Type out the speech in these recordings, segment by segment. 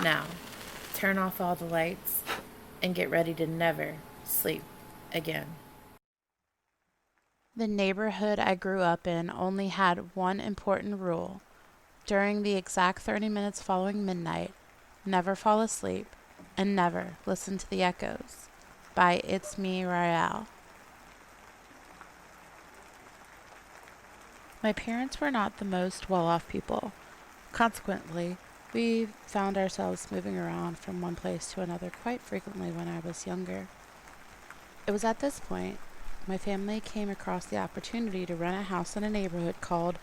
Now, turn off all the lights and get ready to never sleep again. The neighborhood I grew up in only had one important rule. During the exact 30 minutes following midnight, never fall asleep and never listen to the echoes. By ItsMeRoyale. My parents were not the most well-off people. Consequently, we found ourselves moving around from one place to another quite frequently when I was younger. It was at this point my family came across the opportunity to rent a house in a neighborhood called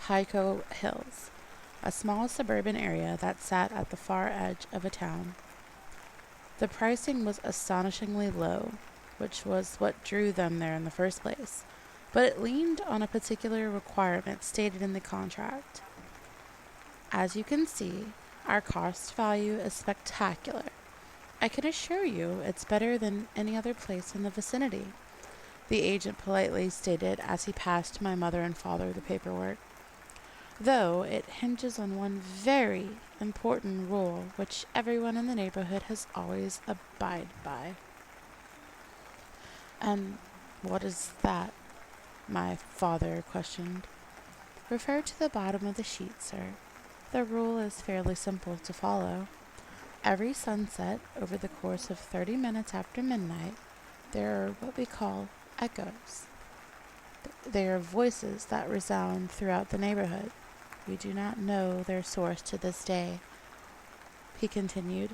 Hyco Hills, a small suburban area that sat at the far edge of a town. The pricing was astonishingly low, which was what drew them there in the first place, but it leaned on a particular requirement stated in the contract. As you can see, our cost value is spectacular. I can assure you it's better than any other place in the vicinity, the agent politely stated as he passed my mother and father the paperwork. Though it hinges on one very important rule which everyone in the neighborhood has always abided by. And what is that? My father questioned. Refer to the bottom of the sheet, sir. The rule is fairly simple to follow. Every sunset, over the course of 30 minutes after midnight, there are what we call echoes. They are voices that resound throughout the neighborhood. We do not know their source to this day. He continued,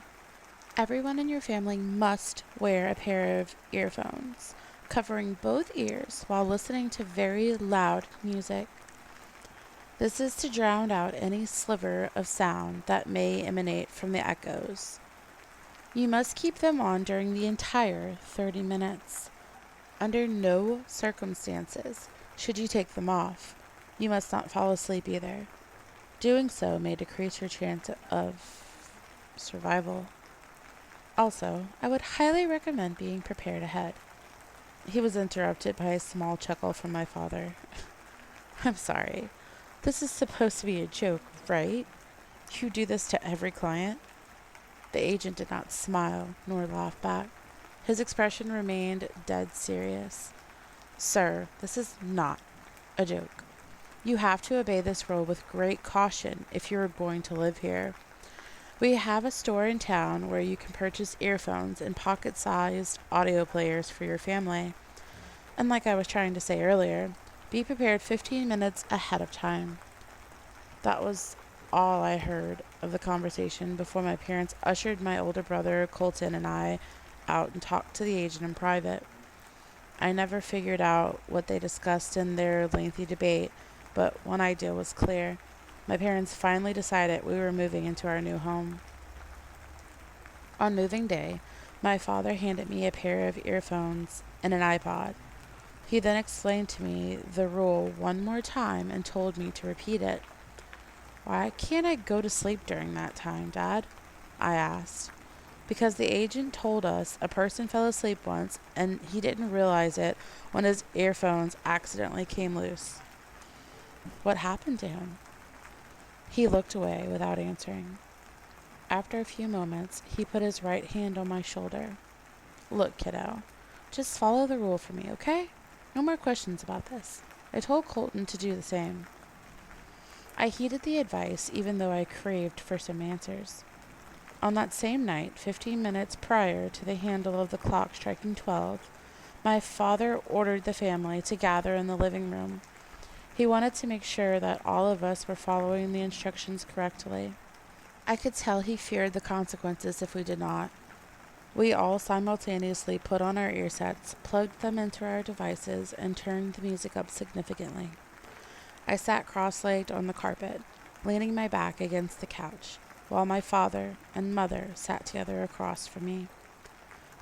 everyone in your family must wear a pair of earphones, covering both ears while listening to very loud music. This is to drown out any sliver of sound that may emanate from the echoes. You must keep them on during the entire 30 minutes. Under no circumstances should you take them off. You must not fall asleep either. Doing so may decrease your chance of survival. Also, I would highly recommend being prepared ahead. He was interrupted by a small chuckle from my father. I'm sorry. This is supposed to be a joke, right? You do this to every client? The agent did not smile nor laugh back. His expression remained dead serious. Sir, this is not a joke. You have to obey this rule with great caution if you are going to live here. We have a store in town where you can purchase earphones and pocket-sized audio players for your family. And like I was trying to say earlier, be prepared 15 minutes ahead of time. That was all I heard of the conversation before my parents ushered my older brother, Colton, and I out and talked to the agent in private. I never figured out what they discussed in their lengthy debate, but one idea was clear. My parents finally decided we were moving into our new home. On moving day, my father handed me a pair of earphones and an iPod. He then explained to me the rule one more time and told me to repeat it. Why can't I go to sleep during that time, Dad? I asked. Because the agent told us a person fell asleep once and he didn't realize it when his earphones accidentally came loose. What happened to him? He looked away without answering. After a few moments, he put his right hand on my shoulder. Look, kiddo, just follow the rule for me, okay? No more questions about this. I told Colton to do the same. I heeded the advice even though I craved for some answers. On that same night, 15 minutes prior to the handle of the clock striking 12, my father ordered the family to gather in the living room. He wanted to make sure that all of us were following the instructions correctly. I could tell he feared the consequences if we did not. We all simultaneously put on our ear sets, plugged them into our devices, and turned the music up significantly. I sat cross-legged on the carpet, leaning my back against the couch, while my father and mother sat together across from me.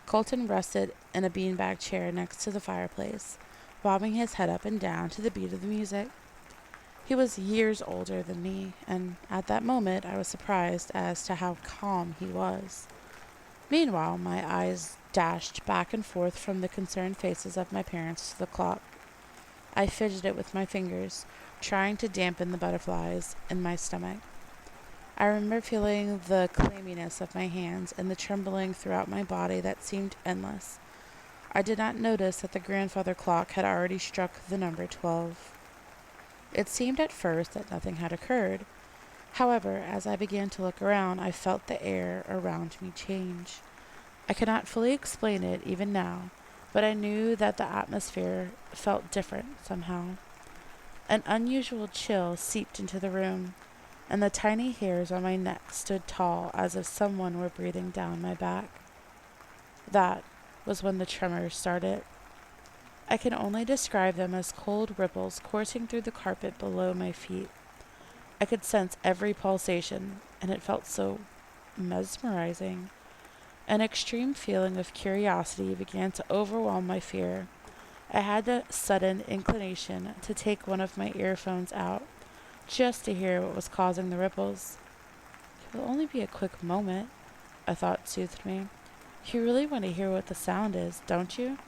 Colton rested in a beanbag chair next to the fireplace, bobbing his head up and down to the beat of the music. He was years older than me, and at that moment I was surprised as to how calm he was. Meanwhile, my eyes dashed back and forth from the concerned faces of my parents to the clock. I fidgeted with my fingers, trying to dampen the butterflies in my stomach. I remember feeling the clamminess of my hands and the trembling throughout my body that seemed endless. I did not notice that the grandfather clock had already struck the number 12. It seemed at first that nothing had occurred. However, as I began to look around, I felt the air around me change. I cannot fully explain it even now, but I knew that the atmosphere felt different somehow. An unusual chill seeped into the room, and the tiny hairs on my neck stood tall as if someone were breathing down my back. That was when the tremors started. I can only describe them as cold ripples coursing through the carpet below my feet. I could sense every pulsation, and it felt so mesmerizing. An extreme feeling of curiosity began to overwhelm my fear. I had a sudden inclination to take one of my earphones out, just to hear what was causing the ripples. It will only be a quick moment, a thought soothed me. You really want to hear what the sound is, don't you?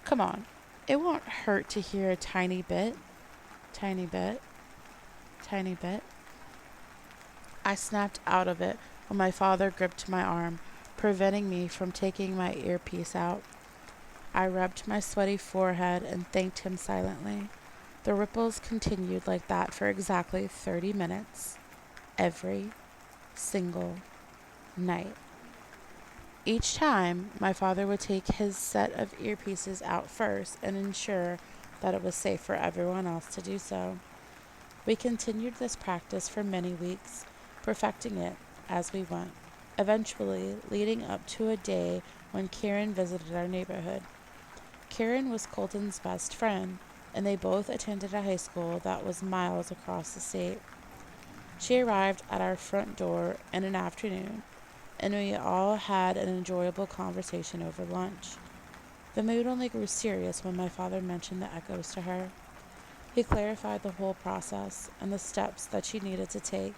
Come on, it won't hurt to hear a tiny bit. Tiny bit. Tiny bit. I snapped out of it when my father gripped my arm, preventing me from taking my earpiece out. I rubbed my sweaty forehead and thanked him silently. The ripples continued like that for exactly 30 minutes, every single night. Each time, my father would take his set of earpieces out first and ensure that it was safe for everyone else to do so. We continued this practice for many weeks, perfecting it as we went, eventually leading up to a day when Karen visited our neighborhood. Karen was Colton's best friend, and they both attended a high school that was miles across the state. She arrived at our front door in an afternoon, and we all had an enjoyable conversation over lunch. The mood only grew serious when my father mentioned the echoes to her. He clarified the whole process and the steps that she needed to take.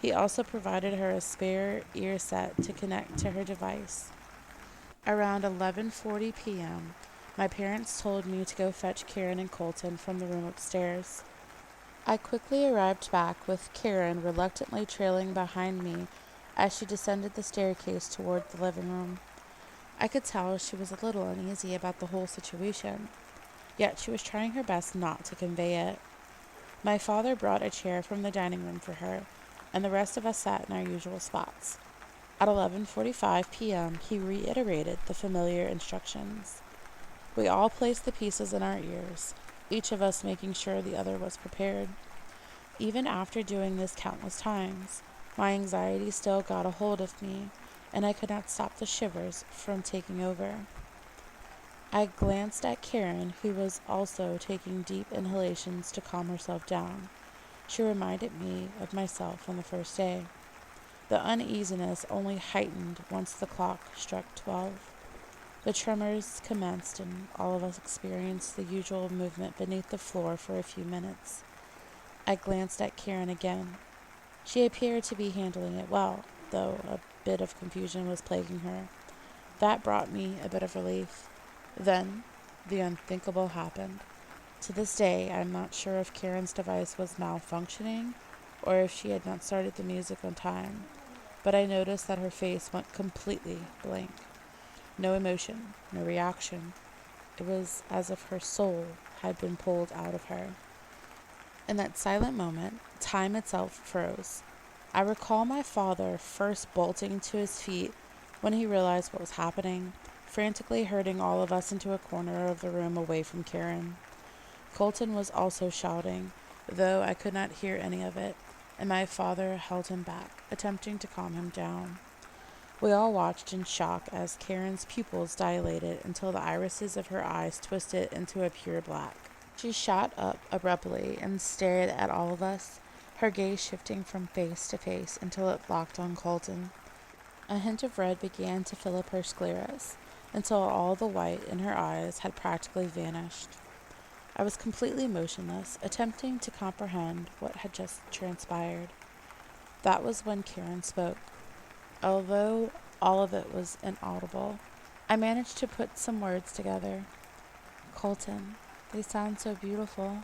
He also provided her a spare ear set to connect to her device. Around 11:40 p.m., my parents told me to go fetch Karen and Colton from the room upstairs. I quickly arrived back with Karen reluctantly trailing behind me as she descended the staircase toward the living room. I could tell she was a little uneasy about the whole situation, yet she was trying her best not to convey it. My father brought a chair from the dining room for her, and the rest of us sat in our usual spots. At 11:45 p.m., he reiterated the familiar instructions. We all placed the pieces in our ears, each of us making sure the other was prepared. Even after doing this countless times, my anxiety still got a hold of me, and I could not stop the shivers from taking over. I glanced at Karen, who was also taking deep inhalations to calm herself down. She reminded me of myself on the first day. The uneasiness only heightened once the clock struck 12. The tremors commenced, and all of us experienced the usual movement beneath the floor for a few minutes. I glanced at Karen again. She appeared to be handling it well, though a bit of confusion was plaguing her. That brought me a bit of relief. Then, the unthinkable happened. To this day, I'm not sure if Karen's device was malfunctioning or if she had not started the music on time, but I noticed that her face went completely blank. No emotion, no reaction. It was as if her soul had been pulled out of her. In that silent moment, time itself froze. I recall my father first bolting to his feet when he realized what was happening, frantically herding all of us into a corner of the room away from Karen. Colton was also shouting, though I could not hear any of it, and my father held him back, attempting to calm him down. We all watched in shock as Karen's pupils dilated until the irises of her eyes twisted into a pure black. She shot up abruptly and stared at all of us, her gaze shifting from face to face until it locked on Colton. A hint of red began to fill up her scleras, until all the white in her eyes had practically vanished. I was completely motionless, attempting to comprehend what had just transpired. That was when Karen spoke. Although all of it was inaudible, I managed to put some words together. Colton, they sound so beautiful.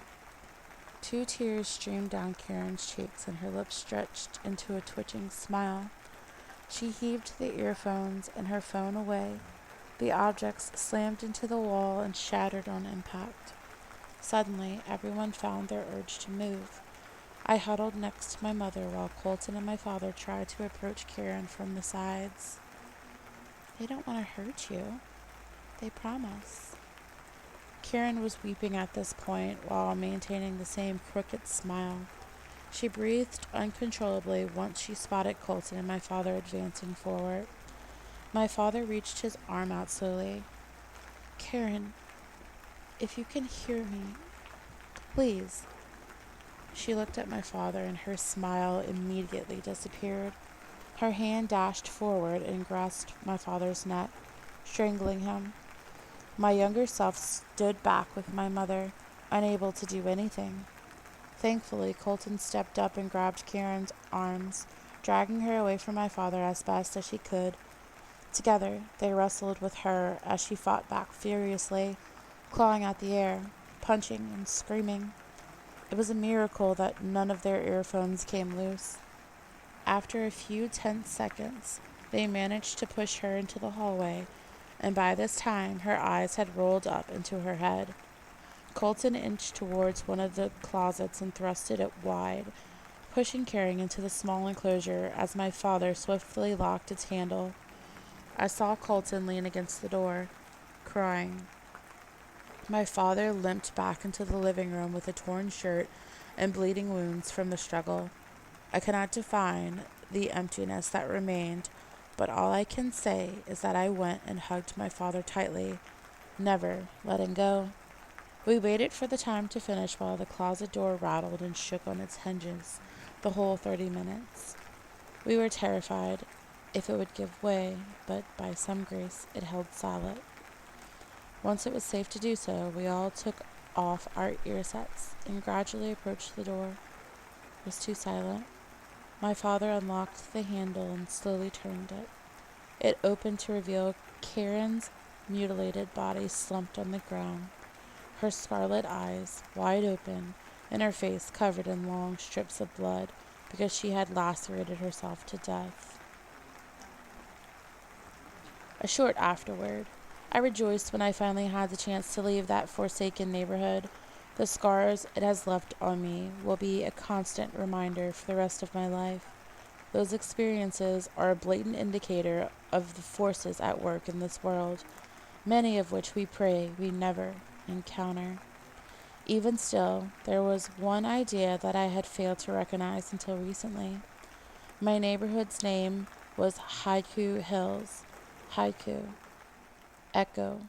2 tears streamed down Karen's cheeks and her lips stretched into a twitching smile. She heaved the earphones and her phone away. The objects slammed into the wall and shattered on impact. Suddenly, everyone found their urge to move. I huddled next to my mother while Colton and my father tried to approach Karen from the sides. "They don't want to hurt you. They promise." Karen was weeping at this point while maintaining the same crooked smile. She breathed uncontrollably once she spotted Colton and my father advancing forward. My father reached his arm out slowly. "Karen, if you can hear me, please." She looked at my father and her smile immediately disappeared. Her hand dashed forward and grasped my father's neck, strangling him. My younger self stood back with my mother, unable to do anything. Thankfully, Colton stepped up and grabbed Karen's arms, dragging her away from my father as best as she could. Together, they wrestled with her as she fought back furiously, clawing at the air, punching and screaming. It was a miracle that none of their earphones came loose. After a few tense seconds, they managed to push her into the hallway, and by this time her eyes had rolled up into her head. Colton inched towards one of the closets and thrusted it wide, pushing Karen into the small enclosure as my father swiftly locked its handle. I saw Colton lean against the door, crying. My father limped back into the living room with a torn shirt and bleeding wounds from the struggle. I cannot define the emptiness that remained, but all I can say is that I went and hugged my father tightly, never letting go. We waited for the time to finish while the closet door rattled and shook on its hinges the whole 30 minutes. We were terrified if it would give way, but by some grace it held solid. Once it was safe to do so, we all took off our ear sets and gradually approached the door. It was too silent. My father unlocked the handle and slowly turned it. It opened to reveal Karen's mutilated body slumped on the ground, her scarlet eyes wide open and her face covered in long strips of blood because she had lacerated herself to death. A short afterward, I rejoiced when I finally had the chance to leave that forsaken neighborhood. The scars it has left on me will be a constant reminder for the rest of my life. Those experiences are a blatant indicator of the forces at work in this world, many of which we pray we never encounter. Even still, there was one idea that I had failed to recognize until recently. My neighborhood's name was Haiku Hills. Haiku. Echo.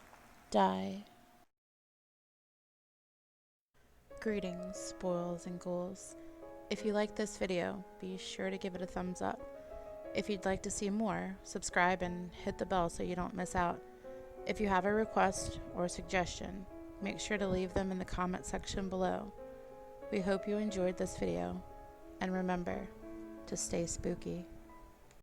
Die. Greetings, spoils and ghouls. If you like this video, be sure to give it a thumbs up. If you'd like to see more, subscribe and hit the bell so you don't miss out. If you have a request or suggestion, make sure to leave them in the comment section below. We hope you enjoyed this video, and remember to stay spooky.